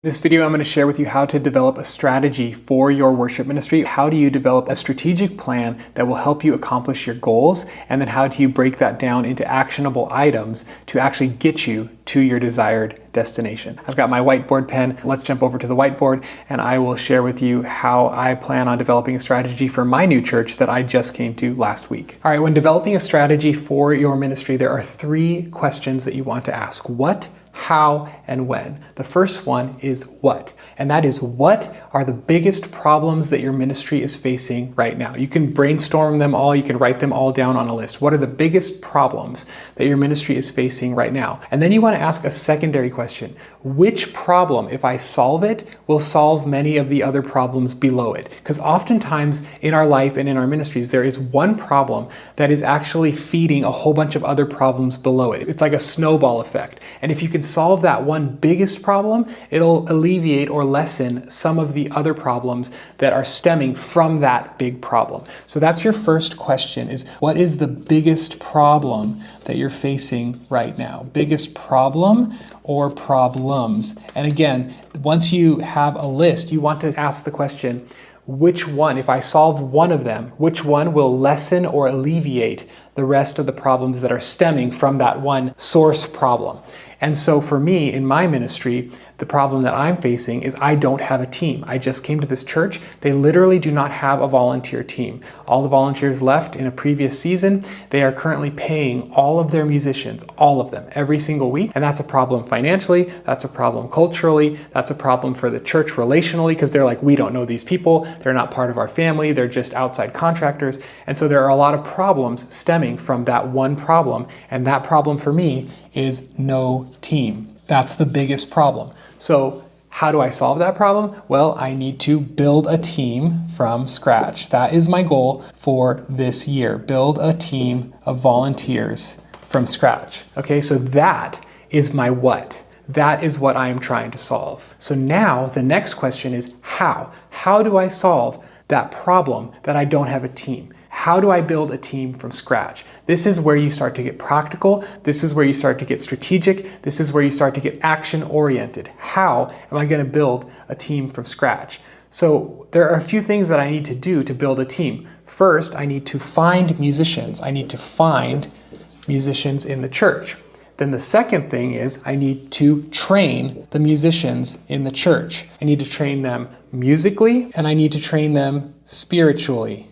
In this video, I'm going to share with you how to develop a strategy for your worship ministry. How do you develop a strategic plan that will help you accomplish your goals? And then how do you break that down into actionable items to actually get you to your desired destination? I've got my whiteboard pen. Let's jump over to the whiteboard and I will share with you how I plan on developing a strategy for my new church that I just came to last week. All right, when developing a strategy for your ministry, there are three questions that you want to ask. What, how, and when. The first one is what, and that is what are the biggest problems that your ministry is facing right now? You can brainstorm them all, you can write them all down on a list. What are the biggest problems that your ministry is facing right now? And then you want to ask a secondary question. Which problem, if I solve it, will solve many of the other problems below it? Because oftentimes in our life and in our ministries, there is one problem that is actually feeding a whole bunch of other problems below it. It's like a snowball effect. And if you can solve that one biggest problem, it'll alleviate or lessen some of the other problems that are stemming from that big problem. So that's your first question, is what is the biggest problem that you're facing right now? Biggest problem or problems? And again, once you have a list, you want to ask the question, which one, if I solve one of them, which one will lessen or alleviate the rest of the problems that are stemming from that one source problem? And so for me, in my ministry, the problem that I'm facing is I don't have a team. I just came to this church. They literally do not have a volunteer team. All the volunteers left in a previous season. They are currently paying all of their musicians, all of them, every single week. And that's a problem financially. That's a problem culturally. That's a problem for the church relationally, because they're like, we don't know these people. They're not part of our family. They're just outside contractors. And so there are a lot of problems stemming from that one problem. And that problem for me is no team. That's the biggest problem. So how do I solve that problem? Well, I need to build a team from scratch. That is my goal for this year. Build a team of volunteers from scratch. Okay, so that is my what. That is what I am trying to solve. So now the next question is how? How do I solve that problem that I don't have a team? How do I build a team from scratch? This is where you start to get practical. This is where you start to get strategic. This is where you start to get action-oriented. How am I going to build a team from scratch? So there are a few things that I need to do to build a team. First, I need to find musicians. I need to find musicians in the church. Then the second thing is I need to train the musicians in the church. I need to train them musically, and I need to train them spiritually.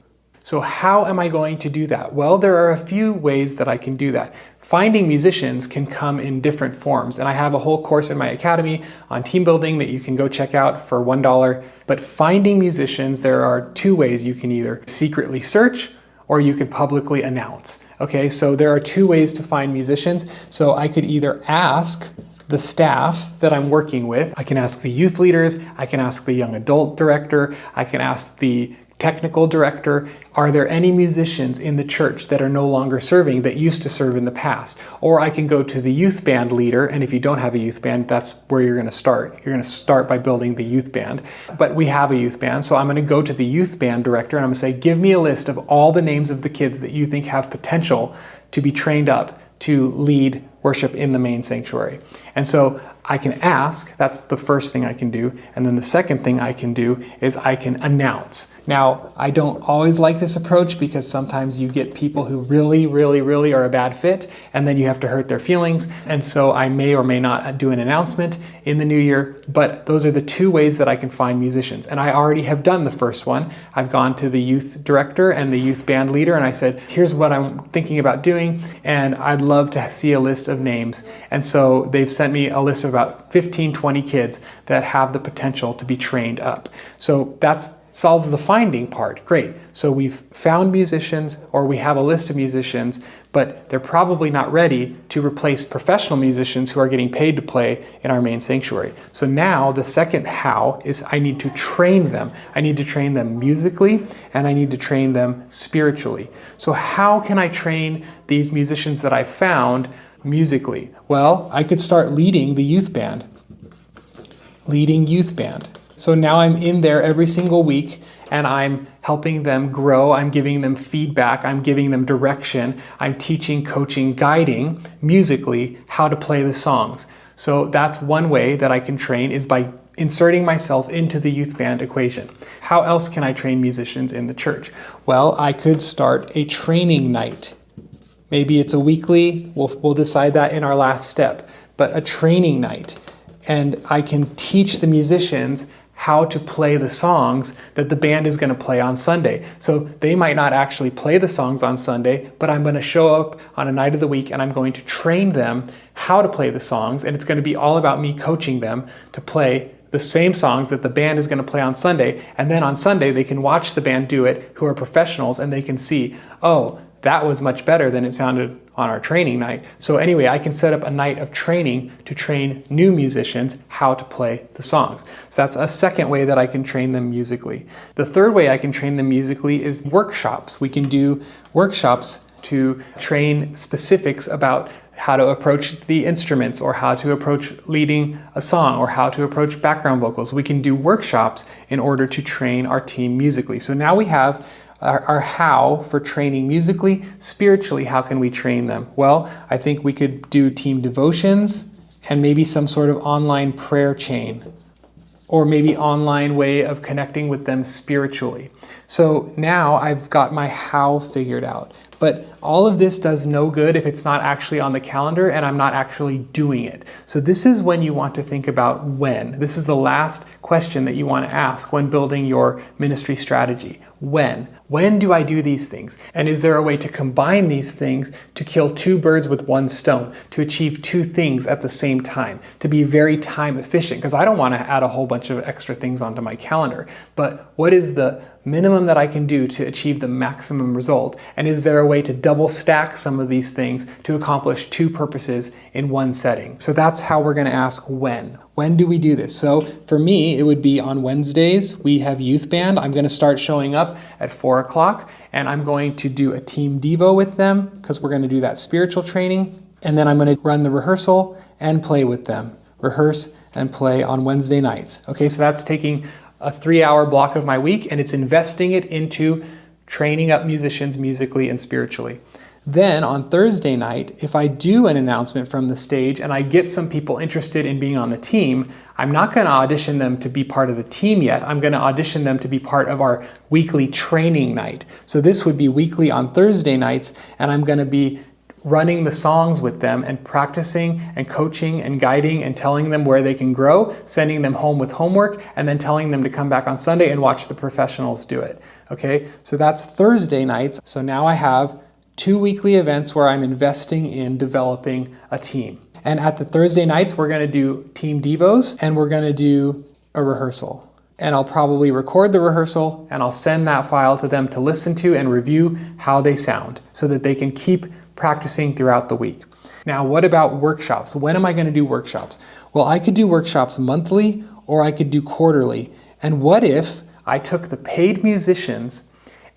So how am I going to do that? Well, there are a few ways that I can do that. Finding musicians can come in different forms, and I have a whole course in my academy on team building that you can go check out for $1. But finding musicians, there are two ways. You can either secretly search or you can publicly announce. Okay, so there are two ways to find musicians. So I could either ask the staff that I'm working with. I can ask the youth leaders. I can ask the young adult director. I can ask the technical director, are there any musicians in the church that are no longer serving that used to serve in the past? Or I can go to the youth band leader, and if you don't have a youth band, that's where you're going to start. You're going to start by building the youth band. But we have a youth band, so I'm going to go to the youth band director and I'm going to say, give me a list of all the names of the kids that you think have potential to be trained up to lead worship in the main sanctuary. And so I can ask, that's the first thing I can do. And then the second thing I can do is I can announce. Now, I don't always like this approach because sometimes you get people who really are a bad fit, and then you have to hurt their feelings. And so I may or may not do an announcement in the new year, but those are the two ways that I can find musicians. And I already have done the first one. I've gone to the youth director and the youth band leader, and I said, here's what I'm thinking about doing, and I'd love to see a list of names. And so they've sent me a list of about 15, 20 kids that have the potential to be trained up. So that solves the finding part. Great. So we've found musicians, or we have a list of musicians, but they're probably not ready to replace professional musicians who are getting paid to play in our main sanctuary. So now the second how is I need to train them. I need to train them musically, and I need to train them spiritually. So how can I train these musicians that I found musically? Well, I could start leading the youth band. Leading youth band. So now I'm in there every single week and I'm helping them grow. I'm giving them feedback. I'm giving them direction. I'm teaching, coaching, guiding musically how to play the songs. So that's one way that I can train, is by inserting myself into the youth band equation. How else can I train musicians in the church? Well, I could start a training night. Maybe it's a weekly, we'll decide that in our last step, but a training night. And I can teach the musicians how to play the songs that the band is going to play on Sunday. So they might not actually play the songs on Sunday, but I'm going to show up on a night of the week and I'm going to train them how to play the songs. And it's going to be all about me coaching them to play the same songs that the band is going to play on Sunday. And then on Sunday, they can watch the band do it, who are professionals, and they can see, oh, that was much better than it sounded on our training night. So anyway, I can set up a night of training to train new musicians how to play the songs. So that's a second way that I can train them musically. The third way I can train them musically is workshops. We can do workshops to train specifics about how to approach the instruments, or how to approach leading a song, or how to approach background vocals. We can do workshops in order to train our team musically. So now we have our how for training musically. Spiritually, how can we train them? Well, I think we could do team devotions and maybe some sort of online prayer chain, or maybe online way of connecting with them spiritually. So now I've got my how figured out. But all of this does no good if it's not actually on the calendar and I'm not actually doing it. So this is when you want to think about when. This is the last question that you want to ask when building your ministry strategy. When? When do I do these things? And is there a way to combine these things to kill two birds with one stone, to achieve two things at the same time, to be very time efficient? Because I don't want to add a whole bunch of extra things onto my calendar. But what is the minimum that I can do to achieve the maximum result? And is there a way to double stack some of these things to accomplish two purposes in one setting? So that's how we're going to ask when. When do we do this? So for me, it would be on Wednesdays. We have youth band. I'm going to start showing up at 4 o'clock, and I'm going to do a team devo with them because we're going to do that spiritual training. And then I'm going to run the rehearsal and play with them. Rehearse and play on Wednesday nights. Okay, so that's taking a 3-hour block of my week, and it's investing it into training up musicians musically and spiritually. Then on Thursday night, if I do an announcement from the stage and I get some people interested in being on the team, I'm not going to audition them to be part of the team yet. I'm going to audition them to be part of our weekly training night. So this would be weekly on Thursday nights, and I'm going to be running the songs with them and practicing and coaching and guiding and telling them where they can grow, sending them home with homework, and then telling them to come back on Sunday and watch the professionals do it. Okay, so that's Thursday nights. So now I have 2 weekly events where I'm investing in developing a team. And at the Thursday nights, we're going to do team devos and we're going to do a rehearsal. And I'll probably record the rehearsal and I'll send that file to them to listen to and review how they sound so that they can keep practicing throughout the week. Now, what about workshops? When am I going to do workshops? Well, I could do workshops monthly or I could do quarterly. And what if I took the paid musicians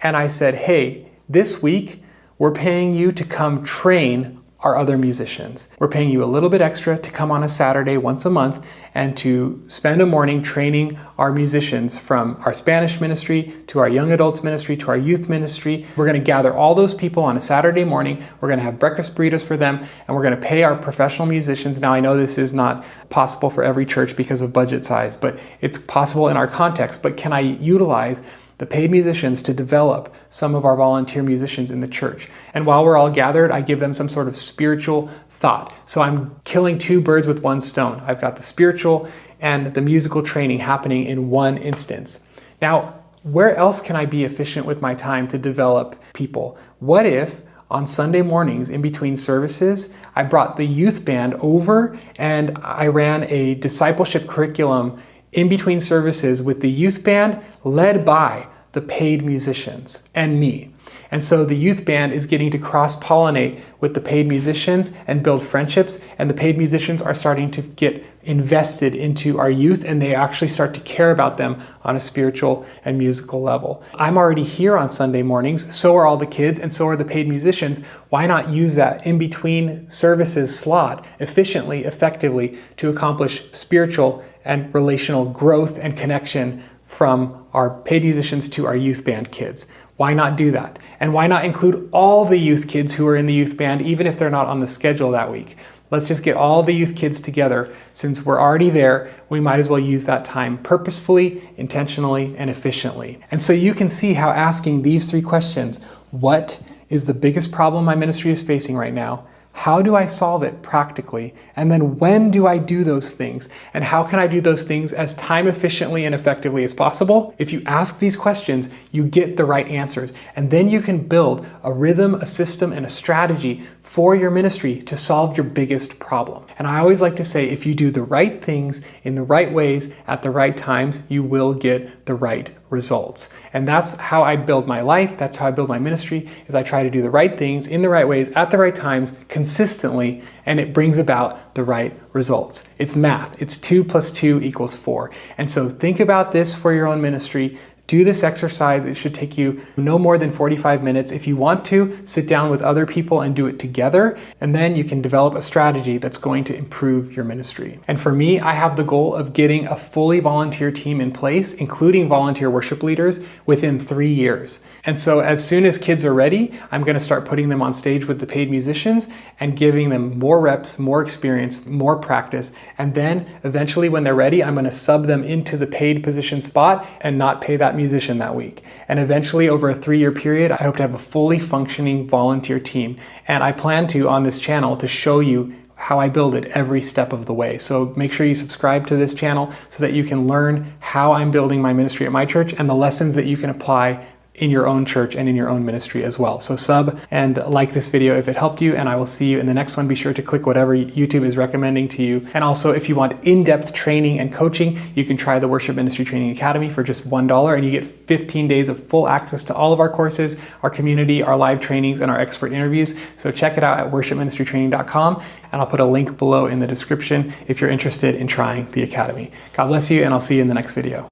and I said, hey, this week, we're paying you to come train our other musicians. We're paying you a little bit extra to come on a Saturday once a month and to spend a morning training our musicians, from our Spanish ministry to our young adults ministry to our youth ministry. We're going to gather all those people on a Saturday morning. We're going to have breakfast burritos for them, and we're going to pay our professional musicians. Now, I know this is not possible for every church because of budget size, but it's possible in our context. But can I utilize the paid musicians to develop some of our volunteer musicians in the church? And while we're all gathered, I give them some sort of spiritual thought. So I'm killing 2 birds with one stone. I've got the spiritual and the musical training happening in one instance. Now, where else can I be efficient with my time to develop people? What if on Sunday mornings in between services, I brought the youth band over and I ran a discipleship curriculum in between services with the youth band led by the paid musicians and me. And so the youth band is getting to cross-pollinate with the paid musicians and build friendships, and the paid musicians are starting to get invested into our youth, and they actually start to care about them on a spiritual and musical level. I'm already here on Sunday mornings, so are all the kids, and so are the paid musicians. Why not use that in-between services slot efficiently, effectively, to accomplish spiritual and relational growth and connection from our paid musicians to our youth band kids? Why not do that? And why not include all the youth kids who are in the youth band, even if they're not on the schedule that week? Let's just get all the youth kids together. Since we're already there, we might as well use that time purposefully, intentionally, and efficiently. And so you can see how asking these 3 questions, what is the biggest problem my ministry is facing right now? How do I solve it practically? And then when do I do those things? And how can I do those things as time efficiently and effectively as possible? If you ask these questions, you get the right answers. And then you can build a rhythm, a system, and a strategy for your ministry to solve your biggest problem. And I always like to say, if you do the right things in the right ways at the right times, you will get the right results. And that's how I build my life. That's how I build my ministry, is I try to do the right things in the right ways at the right times consistently, and it brings about the right results. It's math. It's 2 + 2 = 4. And so think about this for your own ministry. Do this exercise. It should take you no more than 45 minutes. If you want to, sit down with other people and do it together, and then you can develop a strategy that's going to improve your ministry. And for me, I have the goal of getting a fully volunteer team in place, including volunteer worship leaders, within 3 years. And so as soon as kids are ready, I'm going to start putting them on stage with the paid musicians and giving them more reps, more experience, more practice. And then eventually when they're ready, I'm going to sub them into the paid position spot and not pay that musician that week. And eventually over a 3-year period, I hope to have a fully functioning volunteer team. And I plan to, on this channel, to show you how I build it every step of the way. So make sure you subscribe to this channel so that you can learn how I'm building my ministry at my church and the lessons that you can apply in your own church and in your own ministry as well. So sub and like this video if it helped you, and I will see you in the next one. Be sure to click whatever YouTube is recommending to you. And also, if you want in-depth training and coaching, you can try the Worship Ministry Training Academy for just $1, and you get 15 days of full access to all of our courses, our community, our live trainings, and our expert interviews. So check it out at worshipministrytraining.com, and I'll put a link below in the description if you're interested in trying the Academy. God bless you, and I'll see you in the next video.